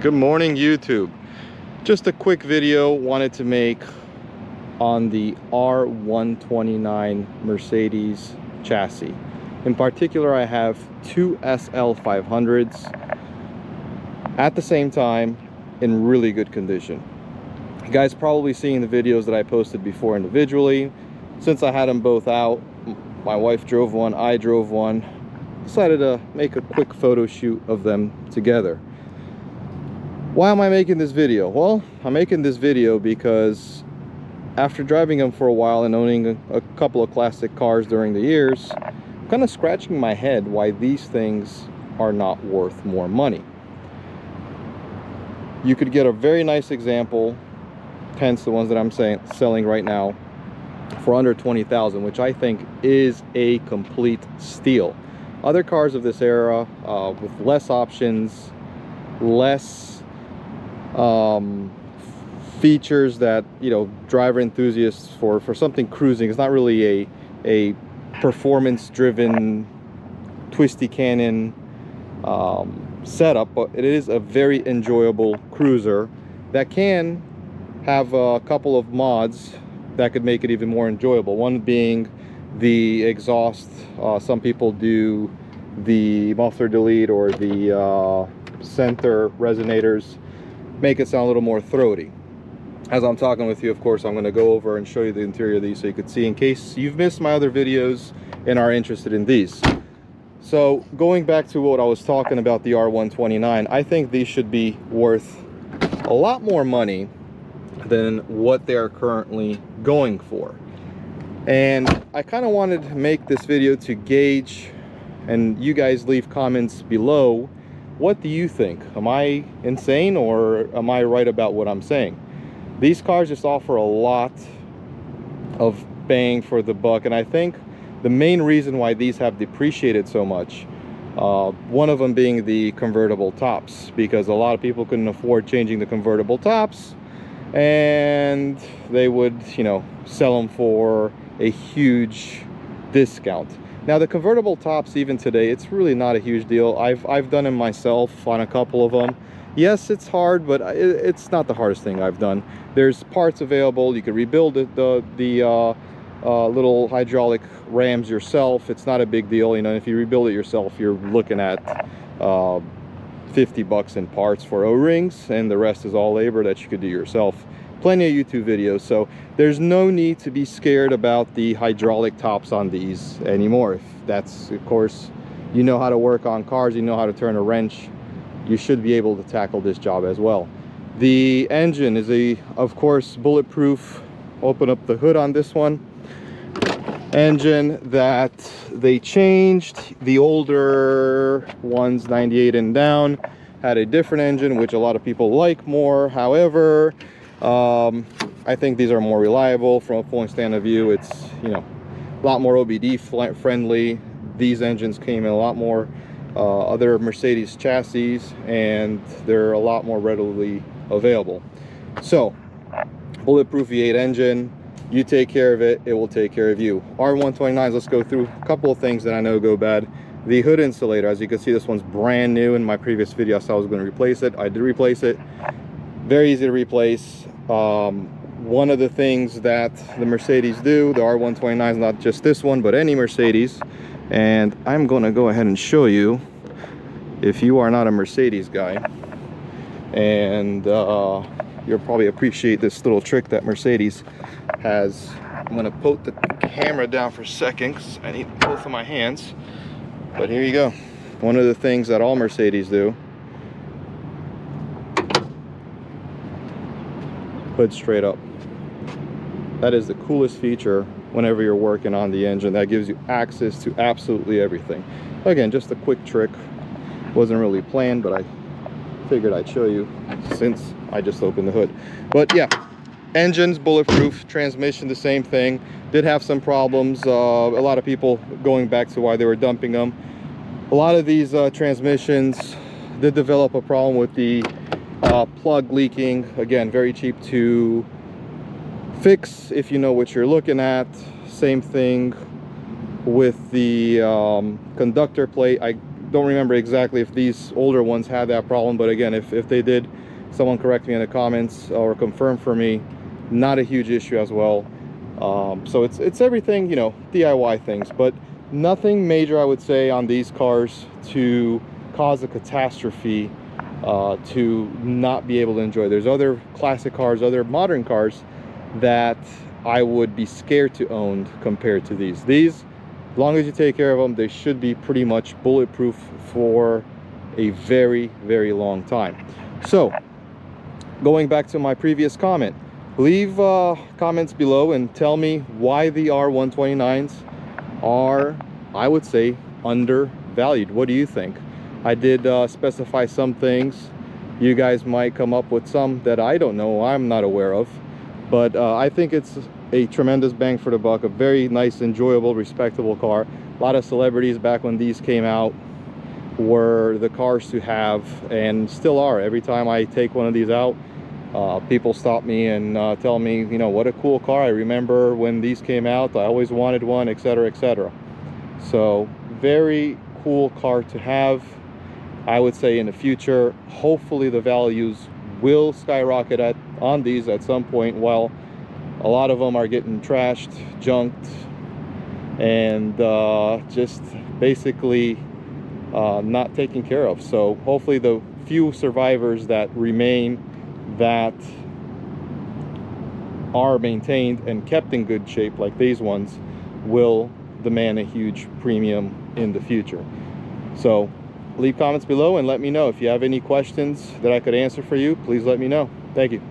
Good morning, YouTube. Just a quick video wanted to make on the R129 Mercedes chassis. In particular, I have two SL500s at the same time in really good condition. You guys probably seen the videos that I posted before individually. Since I had them both out, my wife drove one, I drove one, decided to make a quick photo shoot of them together. Why am I making this video? Well, I'm making this video because after driving them for a while and owning a couple of classic cars during the years, I'm kind of scratching my head why these things are not worth more money. You could get a very nice example, hence the ones that I'm selling right now, for under $20,000, which I think is a complete steal. Other cars of this era with less options, less features that, you know, driver enthusiasts for something cruising. It's not really a performance driven twisty cannon setup, but it is a very enjoyable cruiser that can have a couple of mods that could make it even more enjoyable. One being the exhaust. Some people do the muffler delete or the center resonators, make it sound a little more throaty. As I'm talking with you, of course, I'm going to go over and show you the interior of these so you could see, in case you've missed my other videos and are interested in these. So going back to what I was talking about, the R129, I think these should be worth a lot more money than what they are currently going for. And I kind of wanted to make this video to gauge, and you guys leave comments below. What do you think? Am I insane or am I right about what I'm saying? These cars just offer a lot of bang for the buck, and I think the main reason why these have depreciated so much, one of them being the convertible tops, because a lot of people couldn't afford changing the convertible tops, and they would, you know, sell them for a huge discount. Now the convertible tops, even today, it's really not a huge deal. I've done them myself on a couple of them. Yes, it's hard, but it's not the hardest thing I've done. There's parts available. You can rebuild the little hydraulic rams yourself. It's not a big deal. You know, if you rebuild it yourself, you're looking at 50 bucks in parts for O-rings, and the rest is all labor that you could do yourself. Plenty of YouTube videos, so there's no need to be scared about the hydraulic tops on these anymore. If that's, of course, you know how to work on cars, you know how to turn a wrench, you should be able to tackle this job as well. The engine is of course, bulletproof. Open up the hood on this one. Engine that they changed. The older ones, 98 and down, had a different engine, which a lot of people like more. However, I think these are more reliable from a point stand of view. It's, you know, a lot more OBD friendly. These engines came in a lot more other Mercedes chassis, and they're a lot more readily available. So bulletproof V8 engine, you take care of it, it will take care of you. R129s, let's go through a couple of things that I know go bad. The hood insulator, as you can see, this one's brand new. In my previous video I said I was going to replace it. I did replace it. Very easy to replace. One of the things that the Mercedes do, the R129 is not just this one, but any Mercedes, and I'm going to go ahead and show you, if you are not a Mercedes guy, and you'll probably appreciate this little trick that Mercedes has. I'm going to put the camera down for a second because I need both of my hands, but here you go. One of the things that all Mercedes do, hood straight up. That is the coolest feature whenever you're working on the engine. That gives you access to absolutely everything. Again, just a quick trick. Wasn't really planned, but I figured I'd show you since I just opened the hood. But yeah, engine's bulletproof, transmission the same thing. Did have some problems. A lot of people going back to why they were dumping them. A lot of these transmissions did develop a problem with the plug leaking. Again, very cheap to fix if you know what you're looking at. Same thing with the conductor plate. I don't remember exactly if these older ones had that problem, but again, if they did, someone correct me in the comments or confirm for me. Not a huge issue as well. So it's everything, you know, DIY things, but nothing major, I would say, on these cars to cause a catastrophe to not be able to enjoy. There's other classic cars, other modern cars that I would be scared to own compared to these. These, as long as you take care of them, they should be pretty much bulletproof for a very, very long time. So, going back to my previous comment, leave comments below and tell me why the R129s are, I would say, undervalued. What do you think? I did specify some things. You guys might come up with some that I don't know, I'm not aware of. But I think it's a tremendous bang for the buck, a very nice, enjoyable, respectable car. A lot of celebrities back when these came out were the cars to have, and still are. Every time I take one of these out, people stop me and tell me, you know, what a cool car. I remember when these came out, I always wanted one, etc., etc. So very cool car to have. I would say in the future, hopefully the values will skyrocket on these at some point, while a lot of them are getting trashed, junked, and just basically not taken care of. So hopefully the few survivors that remain, that are maintained and kept in good shape like these ones, will demand a huge premium in the future. So leave comments below and let me know if you have any questions that I could answer for you. Please let me know. Thank you.